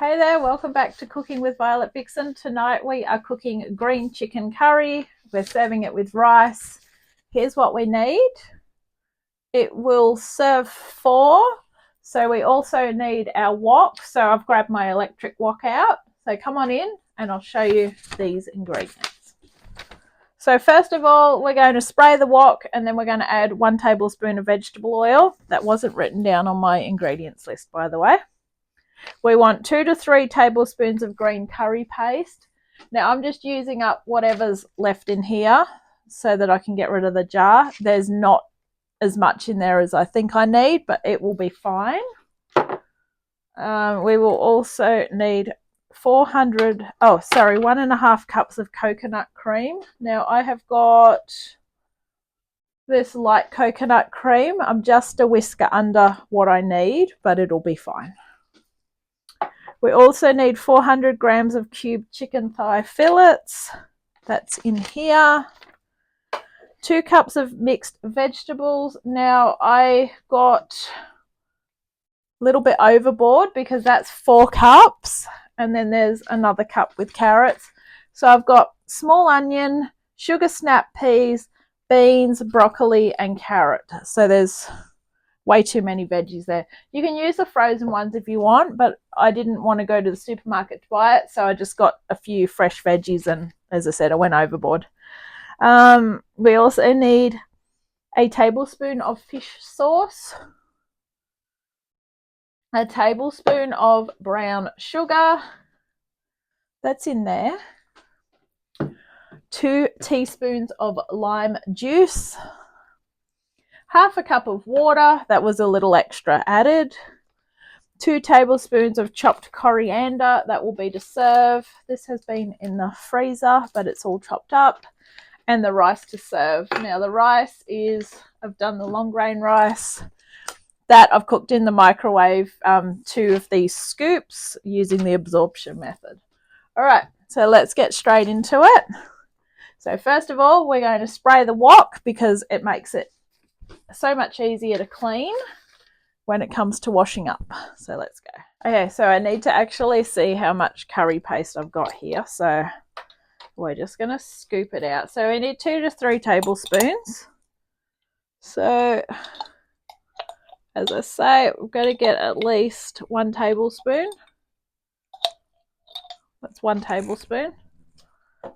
Hey there, welcome back to Cooking with Violet Vixen. Tonight we are cooking green chicken curry. We're serving it with rice. Here's what we need. It will serve four. So we also need our wok. So I've grabbed my electric wok out. So come on in and I'll show you these ingredients. So first of all, we're going to spray the wok and then we're going to add 1 tablespoon of vegetable oil. That wasn't written down on my ingredients list, by the way. We want 2 to 3 tablespoons of green curry paste. Now I'm just using up whatever's left in here so that I can get rid of the jar. There's not as much in there as I think I need, but it will be fine. We will also need 1.5 cups of coconut cream. Now I have got this light coconut cream. I'm just a whisker under what I need, but it'll be fine. We also need 400 grams of cubed chicken thigh fillets. That's in here. 2 cups of mixed vegetables. Now I got a little bit overboard because that's 4 cups. And then there's another cup with carrots. So I've got small onion, sugar snap peas, beans, broccoli, and carrot. So there's way too many veggies there. You can use the frozen ones if you want, but I didn't want to go to the supermarket to buy it, so I just got a few fresh veggies, and as I said, I went overboard. We also need a tablespoon of fish sauce, a tablespoon of brown sugar, that's in there, 2 teaspoons of lime juice, 1/2 cup of water, that was a little extra added, 2 tablespoons of chopped coriander, that will be to serve. This has been in the freezer, but it's all chopped up, and the rice to serve. Now the rice is, I've done the long grain rice, that I've cooked in the microwave, 2 of these scoops using the absorption method. All right, so let's get straight into it. So first of all, we're going to spray the wok because it makes it so much easier to clean when it comes to washing up. So let's go. Okay, so I need to actually see how much curry paste I've got here. So we're just going to scoop it out. So we need 2 to 3 tablespoons. So as I say, we've got to get at least 1 tablespoon. That's 1 tablespoon. I'm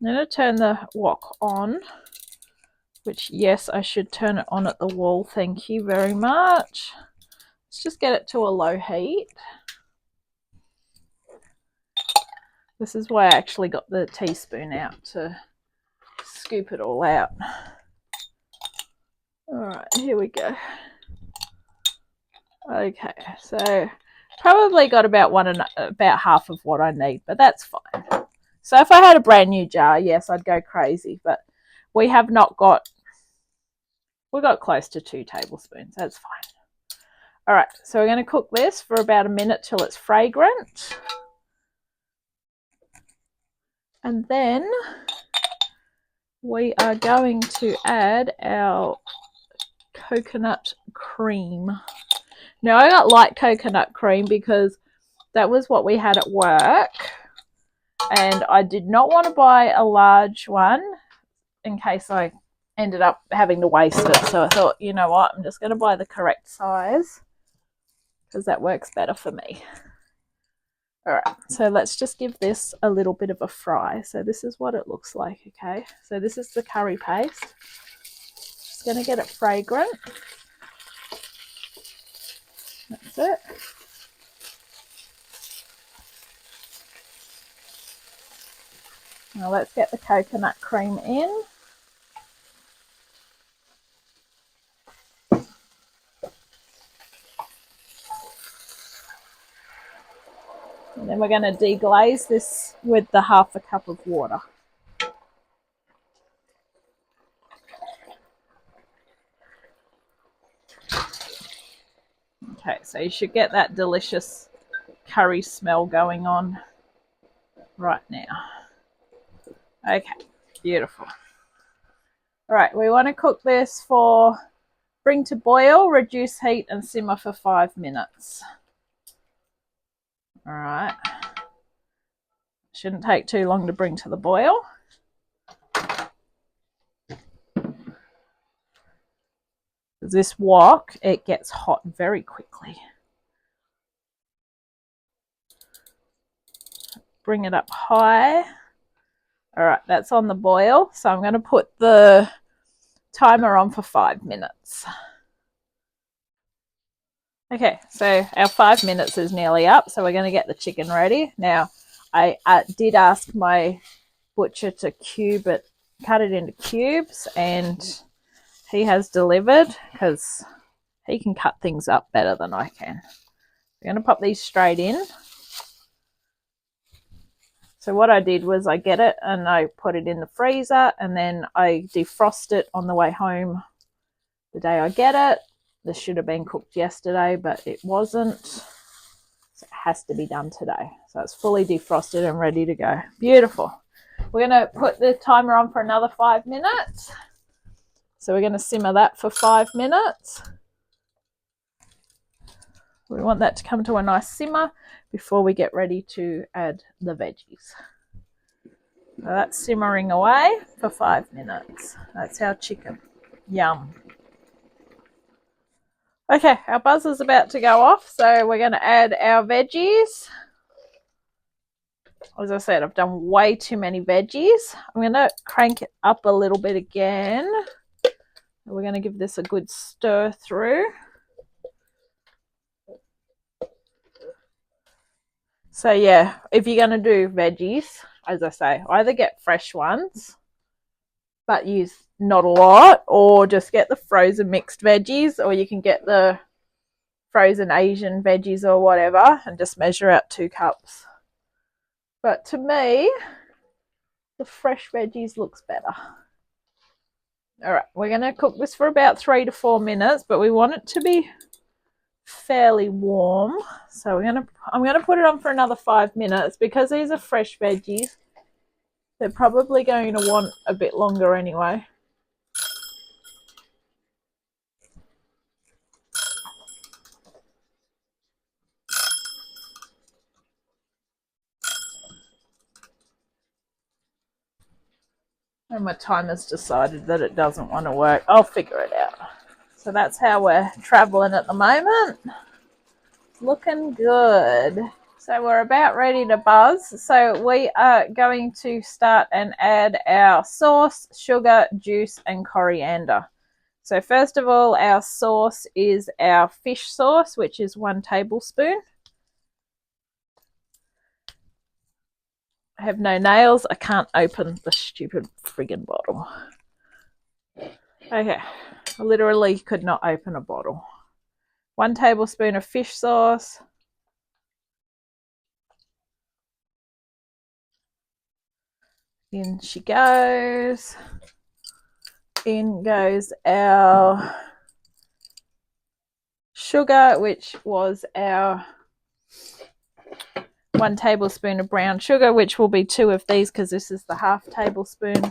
going to turn the wok on, which, yes, I should turn it on at the wall. Thank you very much. Let's just get it to a low heat. This is why I actually got the teaspoon out, to scoop it all out. All right, here we go. Okay, so probably got about half of what I need, but that's fine. So if I had a brand new jar, yes, I'd go crazy, but we have not got, we got close to 2 tablespoons. That's fine. All right, so we're going to cook this for about a minute till it's fragrant. And then we are going to add our coconut cream. Now I got light coconut cream because that was what we had at work, and I did not want to buy a large one in case I ended up having to waste it. So I thought, you know what, I'm just going to buy the correct size because that works better for me. All right, so let's just give this a little bit of a fry. So this is what it looks like, okay? So this is the curry paste. Just going to get it fragrant. That's it. Now let's get the coconut cream in. And then we're going to deglaze this with the 1/2 cup of water. Okay, so you should get that delicious curry smell going on right now. Okay, beautiful. All right, we want to cook this bring to boil, reduce heat, and simmer for 5 minutes. All right. Shouldn't take too long to bring to the boil. This wok, it gets hot very quickly. Bring it up high. All right, that's on the boil. So I'm going to put the timer on for 5 minutes. Okay, so our 5 minutes is nearly up. So we're going to get the chicken ready. Now, I did ask my butcher to cut it into cubes, and he has delivered because he can cut things up better than I can. I'm going to pop these straight in. So what I did was I get it and I put it in the freezer, and then I defrost it on the way home the day I get it. This should have been cooked yesterday, but it wasn't. So it has to be done today. So it's fully defrosted and ready to go. Beautiful. We're going to put the timer on for another 5 minutes. So we're going to simmer that for 5 minutes. We want that to come to a nice simmer before we get ready to add the veggies. So that's simmering away for 5 minutes. That's our chicken. Yum. Okay, our buzzer's about to go off, so we're going to add our veggies. As I said, I've done way too many veggies. I'm going to crank it up a little bit again. We're going to give this a good stir through. So yeah, if you're going to do veggies, as I say, either get fresh ones, but use not a lot, or just get the frozen mixed veggies, or you can get the frozen Asian veggies or whatever and just measure out 2 cups. But to me, the fresh veggies looks better. All right, we're going to cook this for about 3 to 4 minutes, but we want it to be fairly warm. So I'm going to put it on for another 5 minutes because these are fresh veggies. They're probably going to want a bit longer anyway. And my timer's decided that it doesn't want to work. I'll figure it out. So that's how we're traveling at the moment. Looking good. So we're about ready to buzz. So we are going to start and add our sauce, sugar, juice, and coriander. So first of all, our sauce is our fish sauce, which is 1 tablespoon. I have no nails. I can't open the stupid friggin' bottle. Okay, I literally could not open a bottle. 1 tablespoon of fish sauce. In she goes. In goes our sugar, which was our 1 tablespoon of brown sugar, which will be 2 of these because this is the half tablespoon.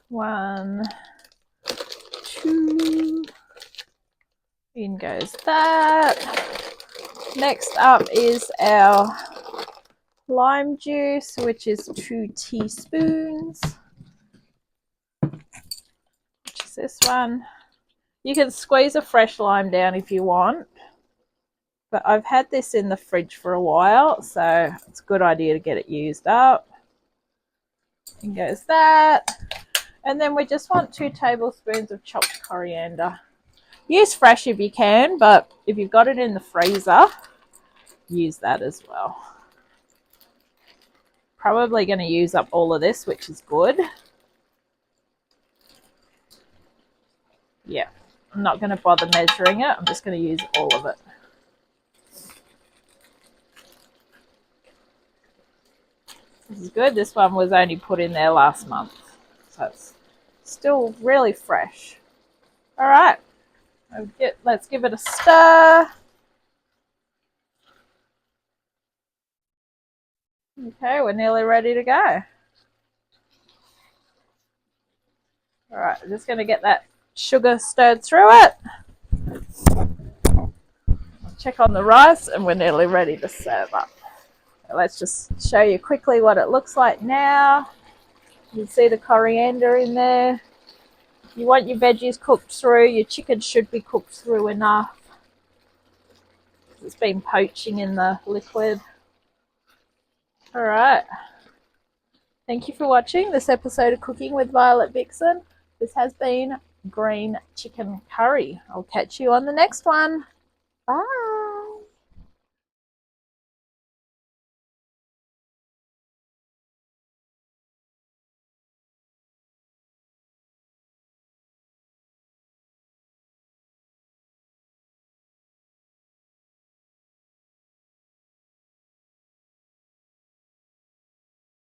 One, 2. In goes that. Next up is our lime juice, which is 2 teaspoons. Which is this one. You can squeeze a fresh lime down if you want, but I've had this in the fridge for a while, so it's a good idea to get it used up. In goes that. And then we just want 2 tablespoons of chopped coriander. Use fresh if you can, but if you've got it in the freezer, use that as well. Probably going to use up all of this, which is good. Yeah, I'm not going to bother measuring it. I'm just going to use all of it. This is good. This one was only put in there last month, so it's still really fresh. All right, let's give it a stir. Okay, we're nearly ready to go. All right, I'm just going to get that sugar stirred through it. Check on the rice and we're nearly ready to serve up. Let's just show you quickly what it looks like now. You can see the coriander in there. You want your veggies cooked through. Your chicken should be cooked through enough. It's been poaching in the liquid. All right. Thank you for watching this episode of Cooking with Violet Vixen. This has been green chicken curry. I'll catch you on the next one. Bye.